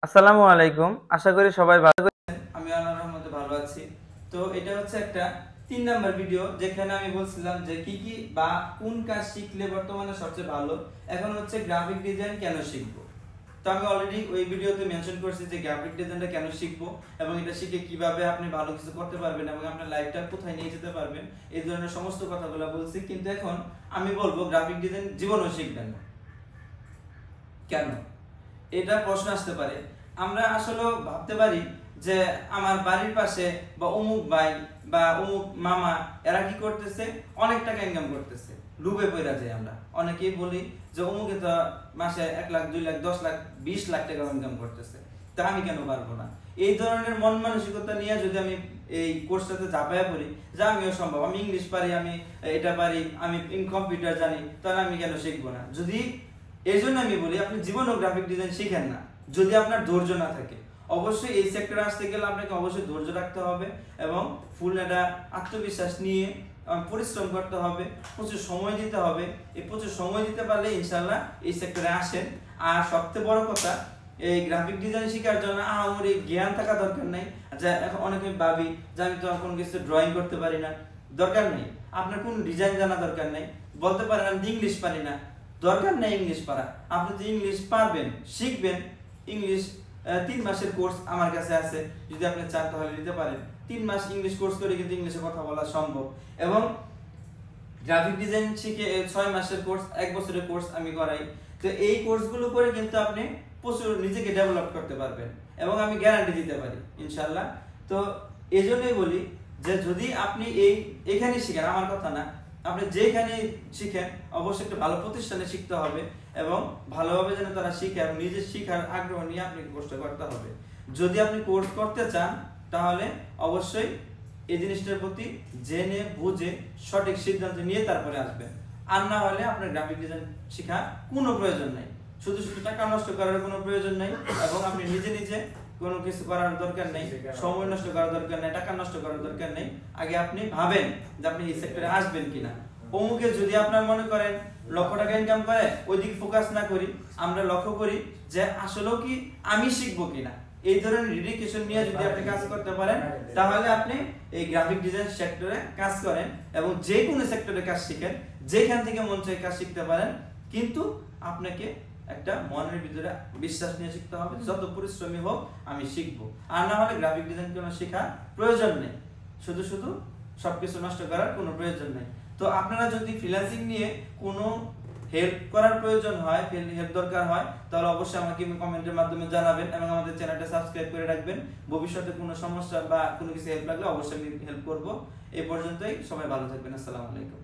আসসালামু আলাইকুম। আশা করি সবাই ভালো আছেন। আমি আল্লাহর রহমতে ভালো আছি। তো এটা হচ্ছে একটা 3 নাম্বার ভিডিও যেখানে আমি বলছিলাম যে কি কি বা কোন কাজ শিখলে বর্তমানে সবচেয়ে ভালো। এখন হচ্ছে গ্রাফিক ডিজাইন কেন শিখবো। তো আমি অলরেডি ওই ভিডিওতে মেনশন করছি যে গ্রাফিক ডিজাইনটা কেন শিখবো এবং এটা শিখে কিভাবে আপনি ভালো কিছু করতে পারবেন এবং আপনার লাইফটা কোথায় নিয়ে যেতে পারবেন, এই ধরনের সমস্ত কথাগুলো বলছি। কিন্তু এখন আমি বলবো গ্রাফিক ডিজাইন জীবনেও শিখবেন না। কেন? এটা প্রশ্ন আসতে পারে। আমরা আসলে ভাবতে পারি যে আমার বাড়ির পাশে বা অমুক ভাই বা অমুক মামা এরা কি করতেছে, অনেক টাকা ইনকাম করতেছে, লুবে পড়া যায়। আমরা অনেকেই বলি যে অমুকে তো মাসে 1 লাখ 2 লাখ 10 লাখ 20 লাখ টাকা ইনকাম করতেছে, তা আমি কেন পারবো না? এই ধরনের মন মানসিকতা নিয়ে যদি আমি এই কোর্সটাতে ঝাঁপাইয়া পড়ি যে আমিও সম্ভব, আমি ইংলিশ পারি, আমি এটা পারি, আমি কম্পিউটার জানি, তাহলে আমি কেন শিখবো না? যদি এই জন্য আমি বলি আপনি জীবনেও গ্রাফিক ডিজাইন শিখেন না যদি আপনার ধৈর্য না থাকে। অবশ্যই এই সেক্টরে আসতে গেলে আপনাকে অবশ্যই ধৈর্য রাখতে হবে এবং ফুল একটা আত্মবিশ্বাস নিয়ে পরিশ্রম করতে হবে, প্রচুর সময় দিতে হবে। এই প্রচুর সময় দিতে পারলে ইনশাল্লাহ এই সেক্টরে আসেন। আর সবচেয়ে বড় কথা, এই গ্রাফিক ডিজাইন শেখার জন্য আমার এই জ্ঞান থাকা দরকার নাই। যা এখন অনেকে ভাবি যে আমি তো কোনো কিছু ড্রয়িং করতে পারি না, দরকার নেই। আপনার কোন ডিজাইন জানা দরকার নেই। বলতে পারেন আমি ইংলিশ পারি না, দরকার নেই ইংলিশ পড়া। আপনি যদি ইংলিশ পারবেন, শিখবেন, ইংলিশ 3 মাসের কোর্স আমার কাছে আছে, যদি আপনি চান তাহলে নিতে পারেন। 3 মাস ইংলিশ কোর্স করে কিন্তু ইংলিশে কথা বলা সম্ভব। এবং গ্রাফিক ডিজাইন শিখে 6 মাসের কোর্স, 1 বছরের কোর্স আমি করাই। তো এই কোর্সগুলো করে কিন্তু আপনি প্রচুর নিজেকে ডেভেলপ করতে পারবেন এবং আমি গ্যারান্টি দিতে পারি ইনশাল্লাহ। তো এই জন্যই বলি যে যদি আপনি এখানে শিখেন, আমার কথা না, আপনি যেখানে শিখেন অবশ্যই একটা ভালো প্রতিষ্ঠানে শিখতে হবে এবং ভালোভাবে যেন তারা শিখে এবং নিজের শিখার আগ্রহ নিয়ে আপনি কোর্সটা করতে হবে। যদি আপনি কোর্স করতে চান তাহলে অবশ্যই এই জিনিসটার প্রতি জেনে বুঝে সঠিক সিদ্ধান্ত নিয়ে তারপরে আসবেন। আর না হলে আপনার গ্রাফিক ডিজাইন শেখার কোনো প্রয়োজন নাই, শুধু শুধু টাকা নষ্ট করার কোনো প্রয়োজন নাই এবং আপনি নিজে নিজে কোনো কিছু করার দরকার নেই, সময় নষ্ট করার দরকার নেই, টাকা নষ্ট করার দরকার নেই। আগে আপনি ভাবেন যে আপনি এই সেক্টরে আসবেন কিনা। অমুকে যদি আপনার মনে করেন লক্ষ টাকা ইনকাম করে, ওই দিকে ফোকাস না করি, আমরা লক্ষ্য করি যে আসলেও কি আমি শিখবো কিনা। এই ধরনের ডেডিকেশন নিয়ে যদি আপনি কাজ করতে পারেন তাহলে আপনি এই গ্রাফিক ডিজাইন সেক্টরে কাজ করেন এবং যে কোনো সেক্টরে কাজ শিখেন, যেখান থেকে মন চায় কাজ শিখতে পারেন। কিন্তু আপনাকে একটা মনের ভিতরে বিশ্বাস নিয়ে শিখতে হবে, যত পরিশ্রমী হোক আমি শিখবো। আর না হলে গ্রাফিক ডিজাইন কোনো শেখার প্রয়োজন নেই, শুধু শুধু সবকিছু নষ্ট করার কোনো প্রয়োজন নেই। তো আপনারা যদি ফ্রিল্যান্সিং নিয়ে কোনো হেল্প করার প্রয়োজন হয়, হেল্প দরকার হয়, তাহলে অবশ্যই আমাকে কমেন্টের মাধ্যমে জানাবেন এবং আমাদের চ্যানেলটা সাবস্ক্রাইব করে রাখবেন। ভবিষ্যতে কোনো সমস্যা বা কোনো কিছু হেল্প লাগলে অবশ্যই আমি হেল্প করব। এই পর্যন্তই, সবাই ভালো থাকবেন। আসসালামু আলাইকুম।